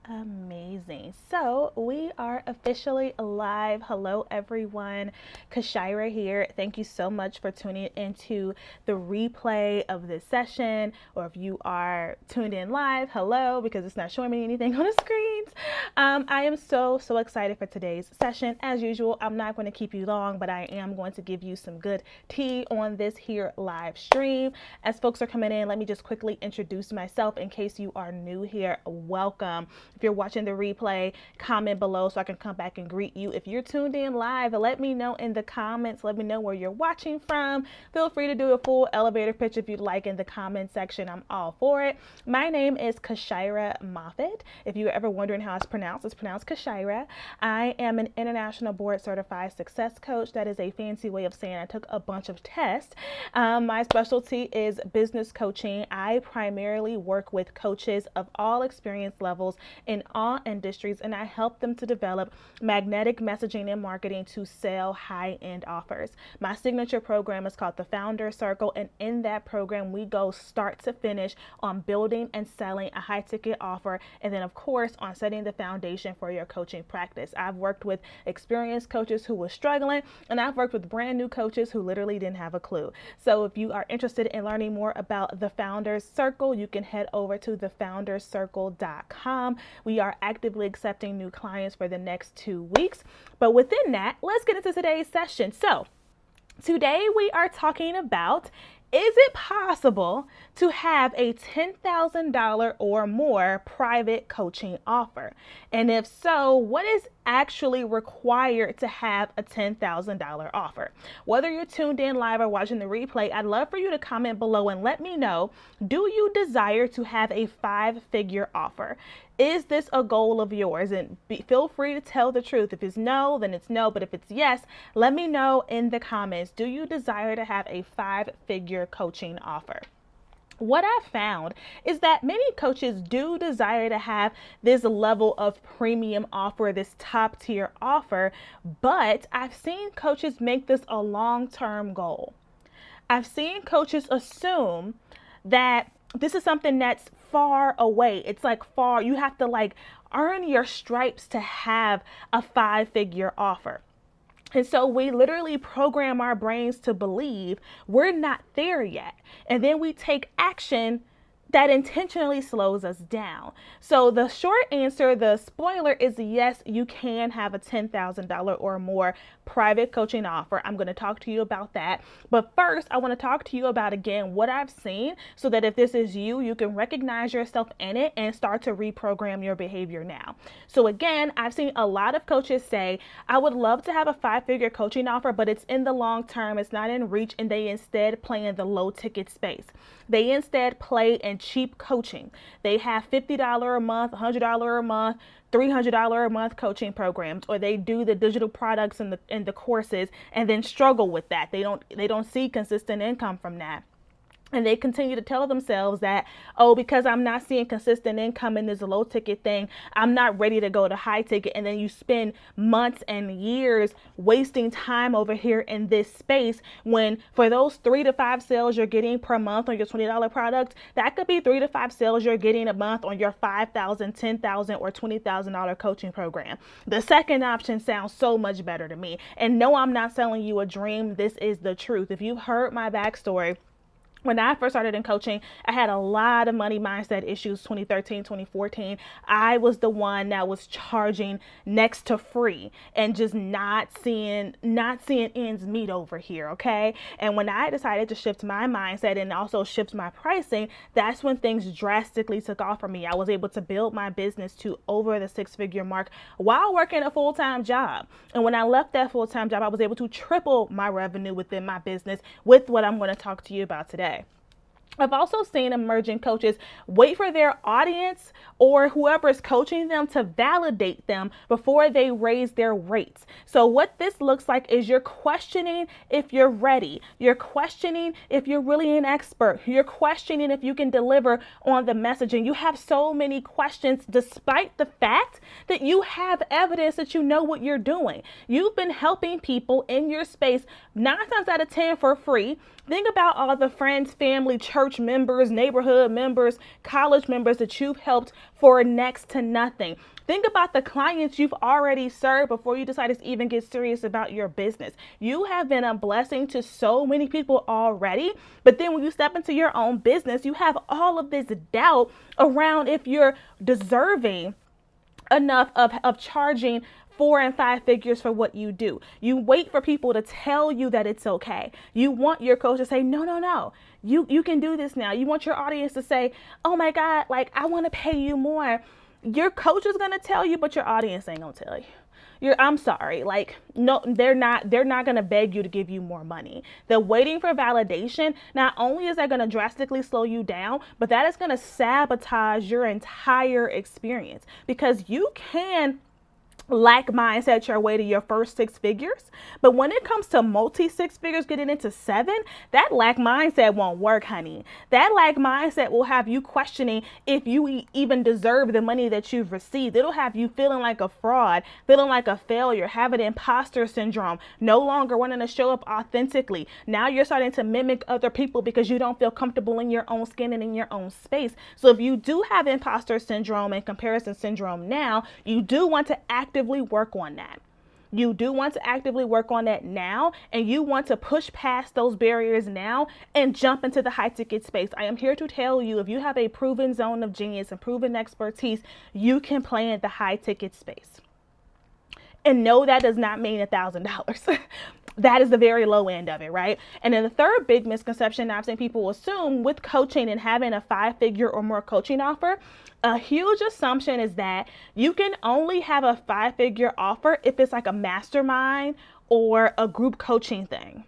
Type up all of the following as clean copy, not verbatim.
Amazing. So we are officially live. Hello, everyone. Kashira here. Thank you so much for tuning into the replay of this session. Or if you are tuned in live, hello, because it's not showing me anything on the screens. I am so excited for today's session. As usual, I'm not going to keep you long, but I am going to give you some good tea on this here live stream. As folks are coming in, let me just quickly introduce myself in case you are new here. Welcome. If you're watching the replay, comment below so I can come back and greet you. If you're tuned in live, let me know in the comments. Let me know where you're watching from. Feel free to do a full elevator pitch if you'd like in the comment section. I'm all for it. My name is Kashira Moffitt. If you're ever wondering how it's pronounced Kashira. I am an international board certified success coach. That is a fancy way of saying I took a bunch of tests. My specialty is business coaching. I primarily work with coaches of all experience levels in all industries, and I help them to develop magnetic messaging and marketing to sell high-end offers. My signature program is called the Founder Circle, and in that program we go start to finish on building and selling a high-ticket offer, and then of course on setting the foundation for your coaching practice. I've worked with experienced coaches who were struggling, and I've worked with brand new coaches who literally didn't have a clue. So if you are interested in learning more about the Founders Circle, you can head over to thefounderscircle.com. We are actively accepting new clients for the next 2 weeks. But within that, let's get into today's session. So today we are talking about, is it possible to have a $10,000 or more private coaching offer? And if so, what is actually required to have a $10,000 offer? Whether you're tuned in live or watching the replay, I'd love for you to comment below and let me know, do you desire to have a 5-figure offer? Is this a goal of yours? And feel free to tell the truth. If it's no, then it's no. But if it's yes, let me know in the comments. Do you desire to have a 5-figure coaching offer? What I've found is that many coaches do desire to have this level of premium offer, this top tier offer, but I've seen coaches make this a long-term goal. I've seen coaches assume that this is something that's far away. It's like far, you have to like earn your stripes to have a 5-figure offer. And so we literally program our brains to believe we're not there yet. And then we take action that intentionally slows us down. So the short answer, the spoiler, is yes, you can have a $10,000 or more private coaching offer. I'm going to talk to you about that. But first, I want to talk to you about, again, what I've seen so that if this is you, you can recognize yourself in it and start to reprogram your behavior now. So again, I've seen a lot of coaches say, I would love to have a 5-figure coaching offer, but it's in the long term, it's not in reach, and they instead play in the low ticket space. They instead play in cheap coaching. They have $50 a month, $100 a month, $300 a month coaching programs, or they do the digital products and the courses and then struggle with that. They don't see consistent income from that. And they continue to tell themselves that, oh, because I'm not seeing consistent income in this low ticket thing, I'm not ready to go to high ticket. And then you spend months and years wasting time over here in this space, when for those 3 to 5 sales you're getting per month on your $20 product, that could be 3 to 5 sales you're getting a month on your $5,000, $10,000, or $20,000 coaching program. The second option sounds so much better to me. And no, I'm not selling you a dream. This is the truth. If you've heard my backstory, when I first started in coaching, I had a lot of money mindset issues. 2013, 2014, I was the one that was charging next to free and just not seeing ends meet over here, okay? And when I decided to shift my mindset and also shift my pricing, that's when things drastically took off for me. I was able to build my business to over the 6-figure mark while working a full-time job. And when I left that full-time job, I was able to triple my revenue within my business with what I'm going to talk to you about today. I've also seen emerging coaches wait for their audience or whoever is coaching them to validate them before they raise their rates. So what this looks like is you're questioning if you're ready. You're questioning if you're really an expert. You're questioning if you can deliver on the messaging. You have so many questions despite the fact that you have evidence that you know what you're doing. You've been helping people in your space 9 times out of 10 for free. Think about all the friends, family, church church members, neighborhood members, college members that you've helped for next to nothing. Think about the clients you've already served before you decided to even get serious about your business. You have been a blessing to so many people already, but then when you step into your own business, you have all of this doubt around if you're deserving enough of charging 4 and 5 figures for what you do. You wait for people to tell you that it's okay. You want your coach to say, no, no, no, you can do this now. You want your audience to say, oh my God, like I want to pay you more. Your coach is going to tell you, but your audience ain't going to tell you. I'm sorry. Like, no, they're not going to beg you to give you more money. The waiting for validation, not only is that going to drastically slow you down, but that is going to sabotage your entire experience, because you can lack mindset your way to your first 6 figures. But when it comes to multi 6 figures, getting into 7, that lack mindset won't work, honey. That lack mindset will have you questioning if you even deserve the money that you've received. It'll have you feeling like a fraud, feeling like a failure, having imposter syndrome, no longer wanting to show up authentically. Now you're starting to mimic other people because you don't feel comfortable in your own skin and in your own space. So if you do have imposter syndrome and comparison syndrome now, you do want to actively work on that. You do want to actively work on that now, and you want to push past those barriers now and jump into the high ticket space. I am here to tell you, if you have a proven zone of genius and proven expertise, you can play in the high ticket space. And no, that does not mean $1,000. That is the very low end of it, right? And then the third big misconception I've seen people assume with coaching and having a 5-figure or more coaching offer, a huge assumption is that you can only have a 5-figure offer if it's like a mastermind or a group coaching thing.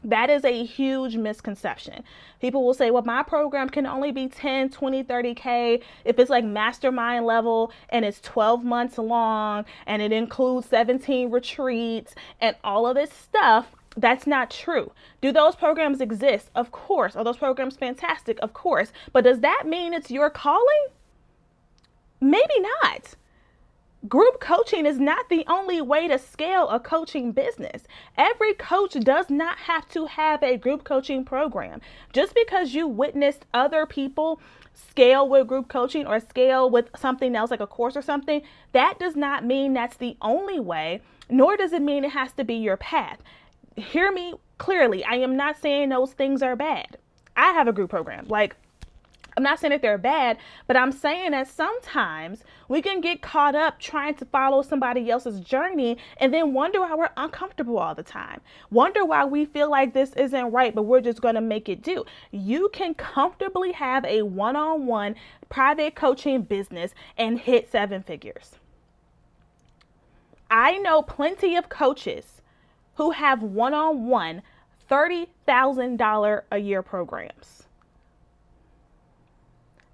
That is a huge misconception. People will say, well, my program can only be 10, 20, 30K if it's like mastermind level and it's 12 months long and it includes 17 retreats and all of this stuff. That's not true. Do those programs exist? Of course. Are those programs fantastic? Of course. But does that mean it's your calling? Maybe not. Group coaching is not the only way to scale a coaching business. Every coach does not have to have a group coaching program. Just because you witnessed other people scale with group coaching or scale with something else like a course or something, that does not mean that's the only way, nor does it mean it has to be your path. Hear me clearly. I am not saying those things are bad. I have a group program. I'm not saying that they're bad, but I'm saying that sometimes we can get caught up trying to follow somebody else's journey and then wonder why we're uncomfortable all the time. Wonder why we feel like this isn't right, but we're just going to make it do. You can comfortably have a one-on-one private coaching business and hit 7 figures. I know plenty of coaches who have one-on-one $30,000 a year programs.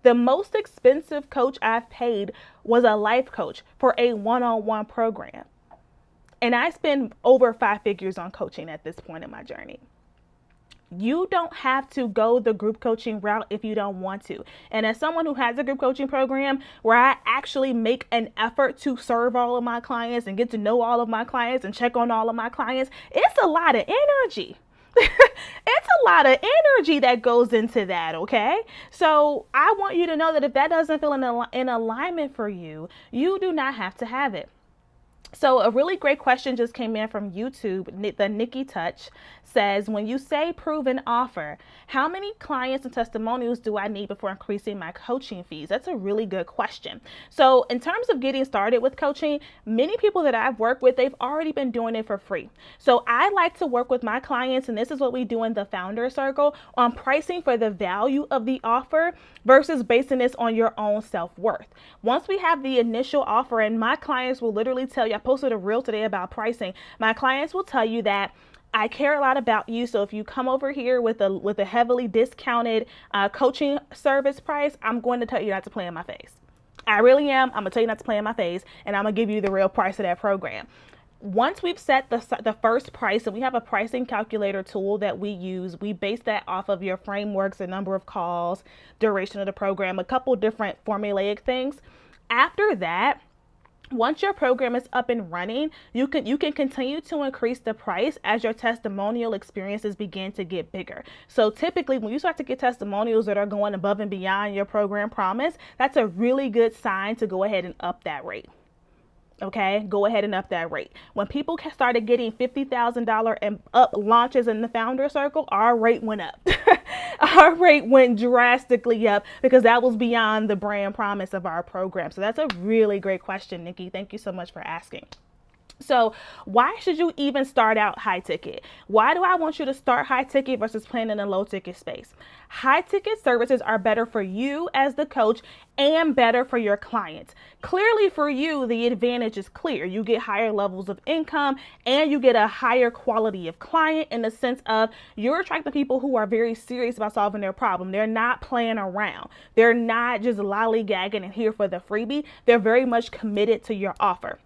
The most expensive coach I've paid was a life coach for a one-on-one program. And I spend over 5 figures on coaching at this point in my journey. You don't have to go the group coaching route if you don't want to. And as someone who has a group coaching program where I actually make an effort to serve all of my clients and get to know all of my clients and check on all of my clients, it's a lot of energy. It's a lot of energy that goes into that, okay? So I want you to know that if that doesn't feel in alignment for you, you do not have to have it. So a really great question just came in from YouTube. The Nikki Touch says, when you say proven offer, how many clients and testimonials do I need before increasing my coaching fees? That's a really good question. So in terms of getting started with coaching, many people that I've worked with, they've already been doing it for free. So I like to work with my clients, and this is what we do in the Founder Circle, on pricing for the value of the offer versus basing this on your own self-worth. Once we have the initial offer, and my clients will literally tell you, I posted a reel today about pricing. My clients will tell you that I care a lot about you. So if you come over here with a heavily discounted coaching service price, I'm going to tell you not to play in my face. I really am. I'm gonna tell you not to play in my face, and I'm gonna give you the real price of that program. Once we've set the first price, and we have a pricing calculator tool that we use, we base that off of your frameworks, the number of calls, duration of the program, a couple different formulaic things. After that, Once your program is up and running, you can continue to increase the price as your testimonial experiences begin to get bigger. So typically when you start to get testimonials that are going above and beyond your program promise, that's a really good sign to go ahead and up that rate. Okay, go ahead and up that rate. When people started getting $50,000 and up launches in the founder circle, our rate went up. Our rate went drastically up because that was beyond the brand promise of our program. So that's a really great question, Nikki. Thank you so much for asking. So why should you even start out high ticket? Why do I want you to start high ticket versus playing in a low ticket space? High ticket services are better for you as the coach and better for your clients. Clearly for you, the advantage is clear. You get higher levels of income and you get a higher quality of client in the sense of you're attracting people who are very serious about solving their problem. They're not playing around. They're not just lollygagging and here for the freebie. They're very much committed to your offer.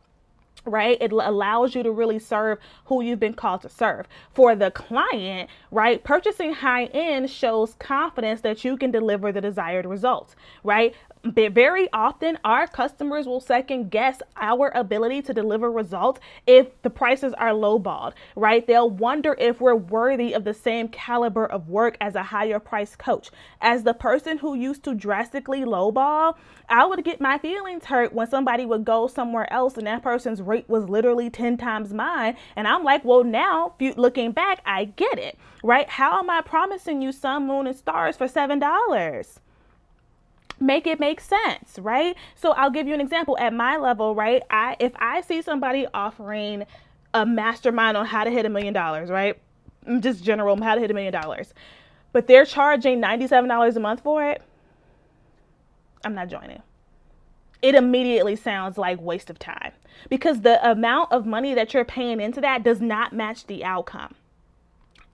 Right? It allows you to really serve who you've been called to serve. For the client, right? Purchasing high end shows confidence that you can deliver the desired results, right? Very often our customers will second guess our ability to deliver results if the prices are lowballed, right? They'll wonder if we're worthy of the same caliber of work as a higher price coach. As the person who used to drastically lowball, I would get my feelings hurt when somebody would go somewhere else and that person's rate was literally 10 times mine. And I'm like, well, now looking back, I get it, right? How am I promising you sun, moon, and stars for $7? Make it make sense, right? So I'll give you an example. At my level, right? If I see somebody offering a mastermind on how to hit $1 million, right? Just general, how to hit $1 million, but they're charging $97 a month for it, I'm not joining. It immediately sounds like waste of time because the amount of money that you're paying into that does not match the outcome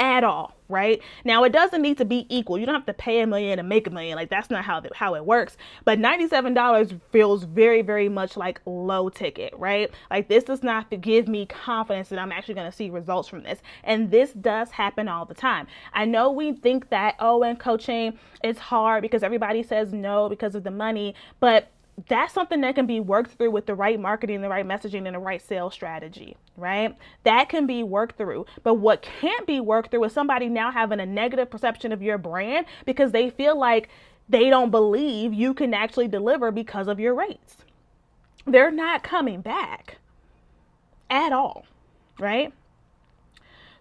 at all, right? Now it doesn't need to be equal. You don't have to pay $1 million to make $1 million. Like that's not how it works. But $97 feels very, very much like low ticket, right? Like this does not give me confidence that I'm actually going to see results from this. And this does happen all the time. I know we think that, oh, in coaching it's hard because everybody says no because of the money, but that's something that can be worked through with the right marketing, the right messaging, and the right sales strategy, right? That can be worked through. But what can't be worked through is somebody now having a negative perception of your brand because they feel like they don't believe you can actually deliver because of your rates. They're not coming back at all, right?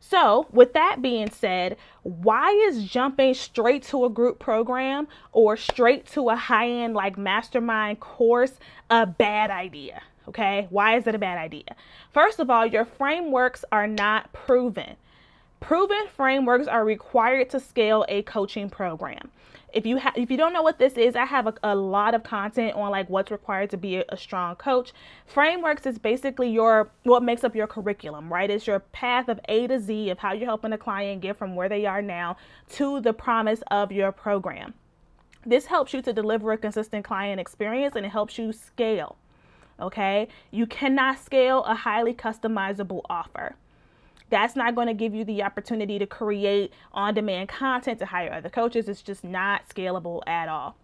So with that being said, why is jumping straight to a group program or straight to a high-end like mastermind course a bad idea? Okay, why is it a bad idea? First of all, your frameworks are not proven. Proven frameworks are required to scale a coaching program. If you don't know what this is, I have a lot of content on like what's required to be a strong coach. Frameworks is basically what makes up your curriculum, right? It's your path of A to Z of how you're helping a client get from where they are now to the promise of your program. This helps you to deliver a consistent client experience and it helps you scale. Okay? You cannot scale a highly customizable offer. That's not going to give you the opportunity to create on-demand content to hire other coaches. It's just not scalable at all.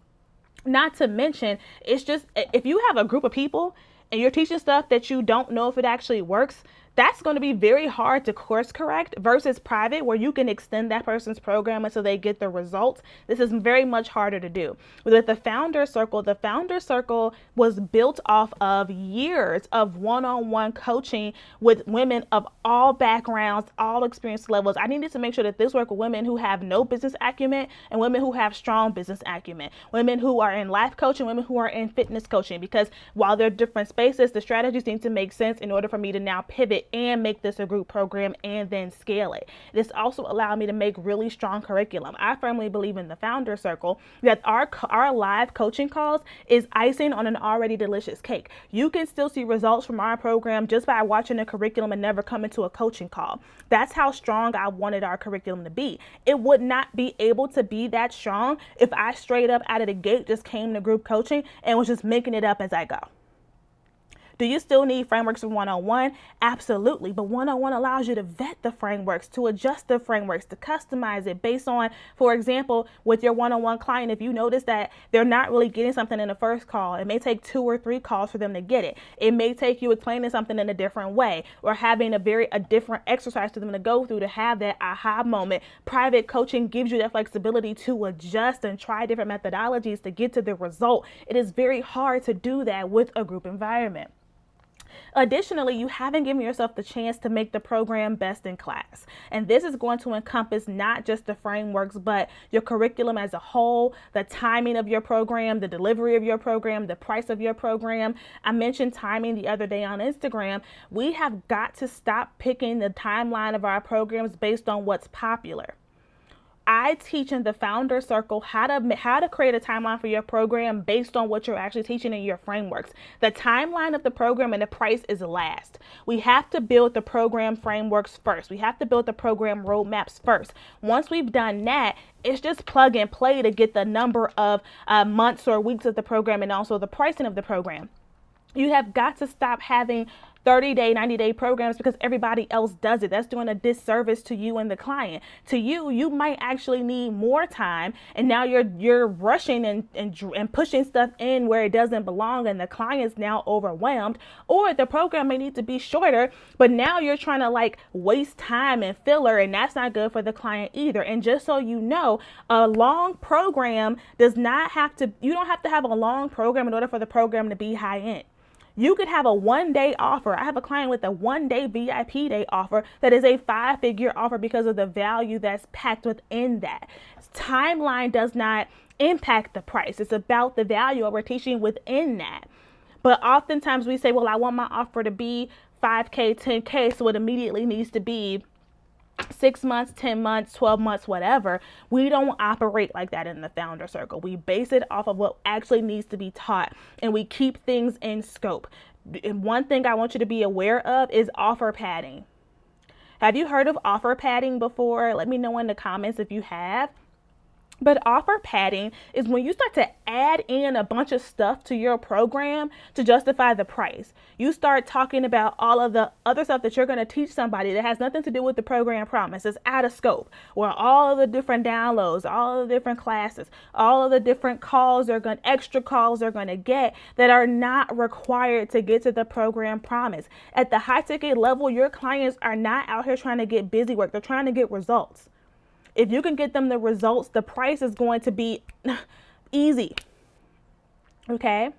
Not to mention, it's just if you have a group of people and you're teaching stuff that you don't know if it actually works, that's going to be very hard to course correct versus private where you can extend that person's program until they get the results. This is very much harder to do. With the Founder Circle was built off of years of one-on-one coaching with women of all backgrounds, all experience levels. I needed to make sure that this worked with women who have no business acumen and women who have strong business acumen, women who are in life coaching, women who are in fitness coaching, because while they're different spaces, the strategies need to make sense in order for me to now pivot and make this a group program and then scale it. This also allowed me to make really strong curriculum. I firmly believe in the Founder Circle that our live coaching calls is icing on an already delicious cake. You can still see results from our program just by watching the curriculum and never coming to a coaching call. That's how strong I wanted our curriculum to be. It would not be able to be that strong if I straight up out of the gate just came to group coaching and was just making it up as I go. Do you still need frameworks for one-on-one? Absolutely. But one-on-one allows you to vet the frameworks, to adjust the frameworks, to customize it based on, for example, with your one-on-one client, if you notice that they're not really getting something in the first call, it may take 2 or 3 calls for them to get it. It may take you explaining something in a different way or having a different exercise to them to go through to have that aha moment. Private coaching gives you that flexibility to adjust and try different methodologies to get to the result. It is very hard to do that with a group environment. Additionally, you haven't given yourself the chance to make the program best in class. And this is going to encompass not just the frameworks, but your curriculum as a whole, the timing of your program, the delivery of your program, the price of your program. I mentioned timing the other day on Instagram. We have got to stop picking the timeline of our programs based on what's popular. I teach in the founder circle how to create a timeline for your program based on what you're actually teaching in your frameworks. The timeline of the program and the price is last. We have to build the program frameworks first. We have to build the program roadmaps first. Once we've done that, it's just plug and play to get the number of months or weeks of the program and also the pricing of the program. You have got to stop having 30-day, 90-day programs because everybody else does it. That's doing a disservice to you and the client. To you, you might actually need more time, and now you're rushing and pushing stuff in where it doesn't belong, and the client's now overwhelmed. Or the program may need to be shorter, but now you're trying to like waste time and filler, and that's not good for the client either. And just so you know, a long program does not have to. You don't have to have a long program in order for the program to be high end. You could have a 1-day offer. I have a client with a 1-day VIP day offer that is a 5-figure offer because of the value that's packed within that. Timeline does not impact the price. It's about the value we're teaching within that. But oftentimes we say, well, I want my offer to be 5K, 10K, so it immediately needs to be 6 months, 10 months, 12 months, whatever. We don't operate like that in the founder circle. We base it off of what actually needs to be taught, and we keep things in scope. And one thing I want you to be aware of is offer padding. Have you heard of offer padding before? Let me know in the comments if you have. But offer padding is when you start to add in a bunch of stuff to your program to justify the price. You start talking about all of the other stuff that you're going to teach somebody that has nothing to do with the program promise. It's out of scope, where all of the different downloads, all of the different classes, all of the different extra calls they're going to get that are not required to get to the program promise. At the high ticket level, your clients are not out here trying to get busy work. They're trying to get results. If you can get them the results, the price is going to be easy. Okay.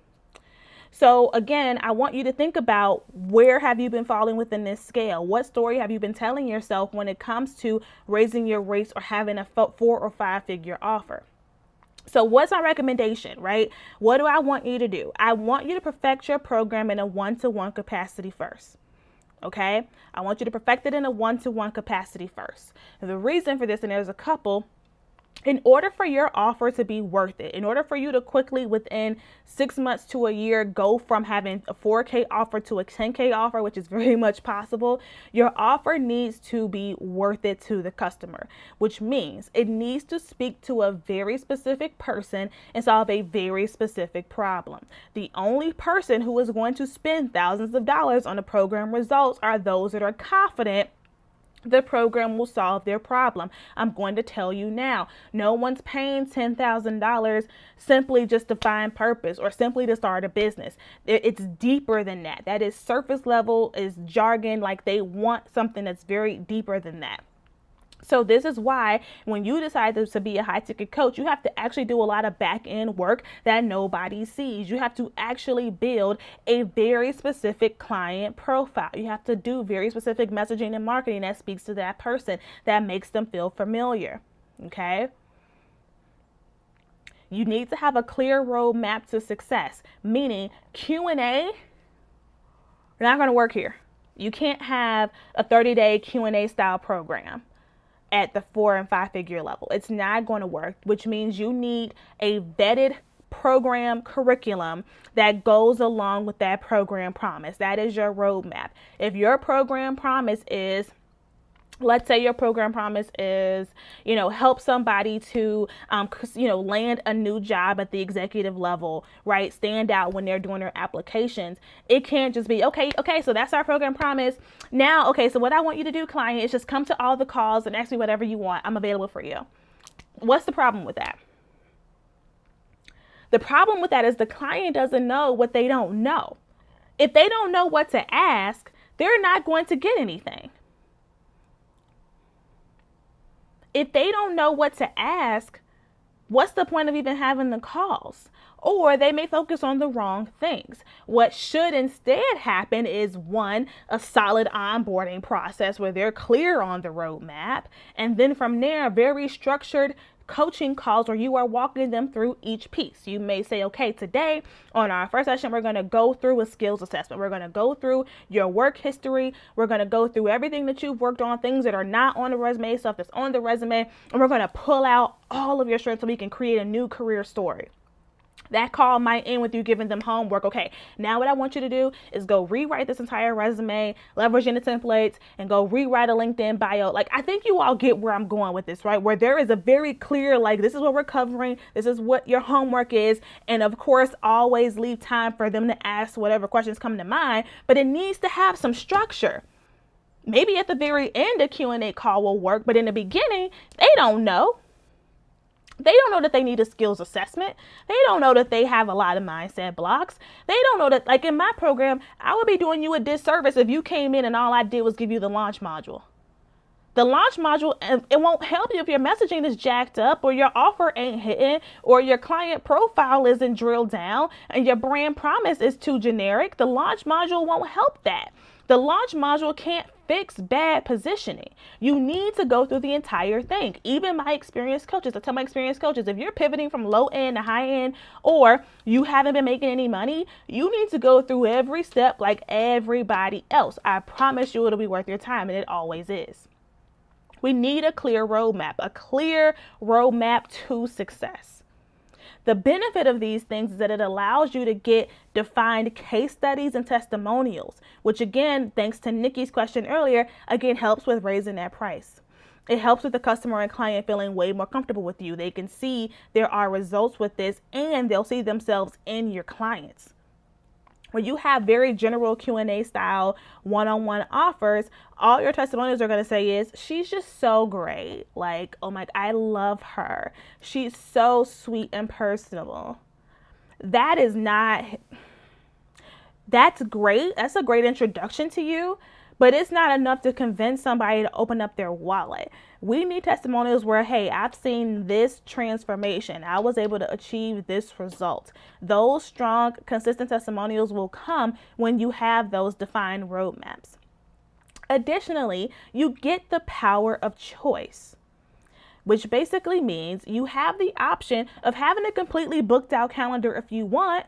So again, I want you to think about, where have you been falling within this scale? What story have you been telling yourself when it comes to raising your rates or having a 4 or 5-figure offer? So what's my recommendation, right? What do I want you to do? I want you to perfect your program in a 1-to-1 capacity first. Okay, I want you to perfect it in a 1-to-1 capacity first. And the reason for this, and there's a couple, in order for your offer to be worth it, in order for you to quickly within 6 months to a year go from having a 4K offer to a 10K offer, which is very much possible, your offer needs to be worth it to the customer, which means it needs to speak to a very specific person and solve a very specific problem. The only person who is going to spend thousands of dollars on the program results are those that are confident the program will solve their problem. I'm going to tell you now, no one's paying $10,000 simply just to find purpose or simply to start a business. It's deeper than that. That is surface level, is jargon. Like, they want something that's very deeper than that. So this is why when you decide to be a high ticket coach, you have to actually do a lot of back end work that nobody sees. You have to actually build a very specific client profile. You have to do very specific messaging and marketing that speaks to that person, that makes them feel familiar. Okay. You need to have a clear roadmap to success, meaning Q&A, not going to work here. You can't have a 30-day Q&A style program at the 4 and 5-figure level. It's not going to work, which means you need a vetted program curriculum that goes along with that program promise. That is your roadmap. If your program promise is Let's say your program promise is, help somebody to, land a new job at the executive level, right? Stand out when they're doing their applications. It can't just be, okay, so that's our program promise. Now, okay, so what I want you to do, client, is just come to all the calls and ask me whatever you want. I'm available for you. What's the problem with that? The problem with that is the client doesn't know what they don't know. If they don't know what to ask, they're not going to get anything. If they don't know what to ask, what's the point of even having the calls? Or they may focus on the wrong things. What should instead happen is, one, a solid onboarding process where they're clear on the roadmap. And then from there, very structured coaching calls where you are walking them through each piece. You may say, okay, today on our first session, we're going to go through a skills assessment. We're going to go through your work history. We're going to go through everything that you've worked on, things that are not on the resume, stuff that's on the resume. And we're going to pull out all of your strengths so we can create a new career story. That call might end with you giving them homework. Okay, now what I want you to do is go rewrite this entire resume, leveraging the templates, and go rewrite a LinkedIn bio. Like, I think you all get where I'm going with this, right? Where there is a very clear, like, this is what we're covering. This is what your homework is. And of course, always leave time for them to ask whatever questions come to mind, but it needs to have some structure. Maybe at the very end, a Q&A call will work, but in the beginning, they don't know. They don't know that they need a skills assessment. They don't know that they have a lot of mindset blocks. They don't know that, like in my program, I would be doing you a disservice if you came in and all I did was give you the launch module. The launch module, it won't help you if your messaging is jacked up, or your offer ain't hitting, or your client profile isn't drilled down, and your brand promise is too generic. The launch module won't help that. The launch module can't fix bad positioning. You need to go through the entire thing. Even my experienced coaches, I tell my experienced coaches, if you're pivoting from low end to high end, or you haven't been making any money, you need to go through every step like everybody else. I promise you it'll be worth your time, and it always is. We need a clear roadmap to success. The benefit of these things is that it allows you to get defined case studies and testimonials, which again, thanks to Nikki's question earlier, again, helps with raising that price. It helps with the customer and client feeling way more comfortable with you. They can see there are results with this, and they'll see themselves in your clients. When you have very general Q&A style one-on-one offers, all your testimonials are going to say is, she's just so great. Like, oh my, I love her. She's so sweet and personable. That's great. That's a great introduction to you, but it's not enough to convince somebody to open up their wallet. We need testimonials where, hey, I've seen this transformation. I was able to achieve this result. Those strong, consistent testimonials will come when you have those defined roadmaps. Additionally, you get the power of choice, which basically means you have the option of having a completely booked out calendar if you want,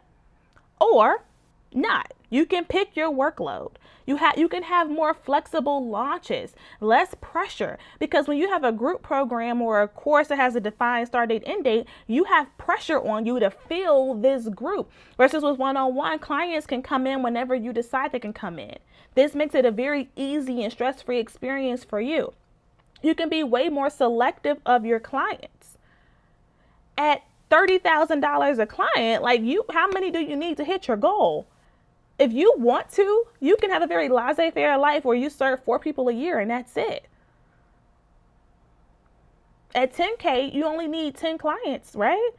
or not. You can pick your workload. You can have more flexible launches, less pressure, because when you have a group program or a course that has a defined start date, end date, you have pressure on you to fill this group. Versus with one-on-one, clients can come in whenever you decide they can come in. This makes it a very easy and stress-free experience for you. You can be way more selective of your clients. At $30,000 a client, how many do you need to hit your goal? If you want to, you can have a very laissez-faire life where you serve 4 people a year and that's it. At 10K, you only need 10 clients, right?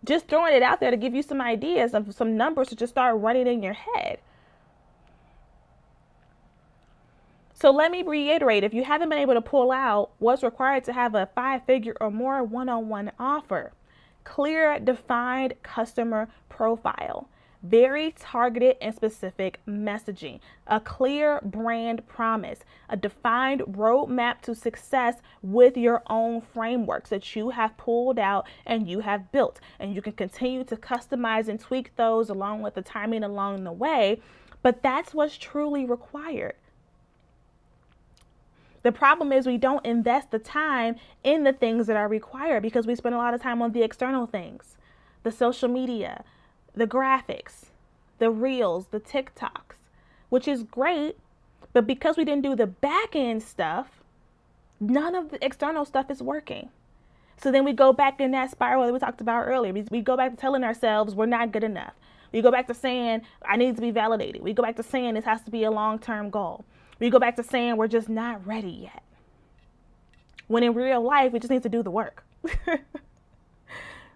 Just throwing it out there to give you some ideas and some numbers to just start running in your head. So let me reiterate, if you haven't been able to pull out what's required to have a 5-figure or more one-on-one offer, clear, defined customer profile, very targeted and specific messaging, a clear brand promise, a defined roadmap to success with your own frameworks that you have pulled out and you have built. And you can continue to customize and tweak those along with the timing along the way, but that's what's truly required. The problem is we don't invest the time in the things that are required because we spend a lot of time on the external things, the social media, the graphics, the reels, the TikToks, which is great, But because we didn't do the back end stuff, none of the external stuff is working. So then we go back in that spiral that we talked about earlier. We go back to telling ourselves we're not good enough. We go back to saying I need to be validated. We go back to saying this has to be a long-term goal. We go back to saying we're just not ready yet. When in real life, we just need to do the work.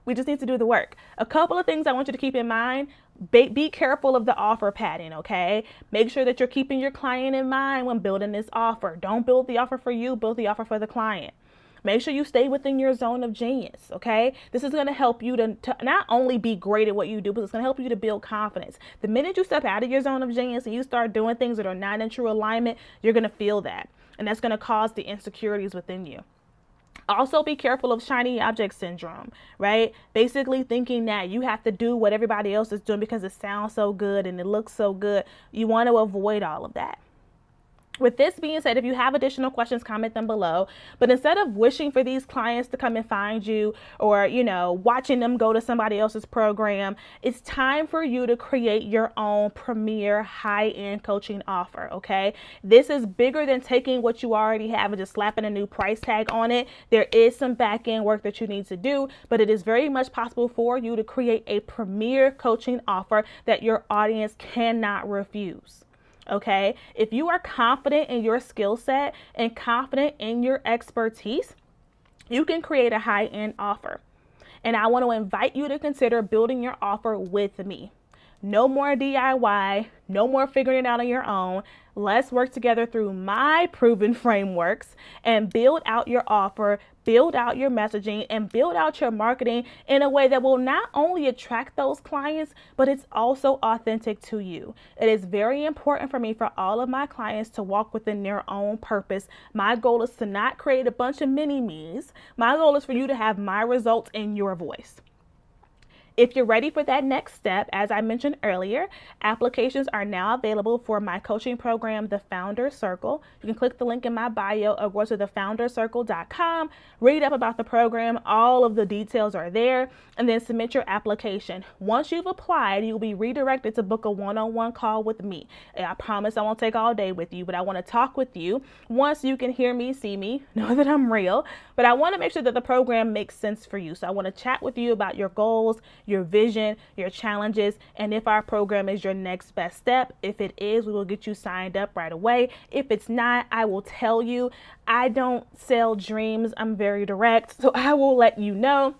We just need to do the work. A couple of things I want you to keep in mind. Be careful of the offer padding, okay? Make sure that you're keeping your client in mind when building this offer. Don't build the offer for you, build the offer for the client. Make sure you stay within your zone of genius, okay? This is going to help you to not only be great at what you do, but it's going to help you to build confidence. The minute you step out of your zone of genius and you start doing things that are not in true alignment, you're going to feel that. And that's going to cause the insecurities within you. Also, be careful of shiny object syndrome, right? Basically thinking that you have to do what everybody else is doing because it sounds so good and it looks so good. You want to avoid all of that. With this being said, if you have additional questions, comment them below. But instead of wishing for these clients to come and find you or, watching them go to somebody else's program, it's time for you to create your own premier high-end coaching offer, okay? This is bigger than taking what you already have and just slapping a new price tag on it. There is some back-end work that you need to do, but it is very much possible for you to create a premier coaching offer that your audience cannot refuse. Okay, if you are confident in your skill set and confident in your expertise, you can create a high-end offer. And I want to invite you to consider building your offer with me. No more DIY, no more figuring it out on your own. Let's work together through my proven frameworks and build out your offer, build out your messaging, and build out your marketing in a way that will not only attract those clients, but it's also authentic to you. It is very important for me for all of my clients to walk within their own purpose. My goal is to not create a bunch of mini-me's. My goal is for you to have my results in your voice. If you're ready for that next step, as I mentioned earlier, applications are now available for my coaching program, The Founder Circle. You can click the link in my bio or go to thefoundercircle.com, read up about the program. All of the details are there, and then submit your application. Once you've applied, you'll be redirected to book a one-on-one call with me. And I promise I won't take all day with you, but I want to talk with you. Once you can hear me, see me, know that I'm real, but I want to make sure that the program makes sense for you. So I want to chat with you about your goals, your vision, your challenges, and if our program is your next best step. If it is, we will get you signed up right away. If it's not, I will tell you. I don't sell dreams. I'm very direct, so I will let you know.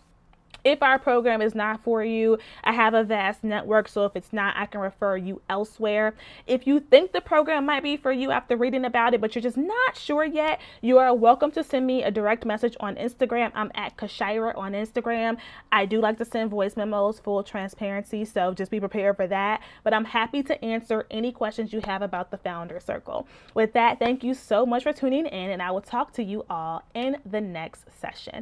If our program is not for you, I have a vast network, so if it's not, I can refer you elsewhere. If you think the program might be for you after reading about it, but you're just not sure yet, you are welcome to send me a direct message on Instagram. I'm at Kashira on Instagram. I do like to send voice memos, full transparency, so just be prepared for that. But I'm happy to answer any questions you have about the Founder Circle. With that, thank you so much for tuning in, and I will talk to you all in the next session.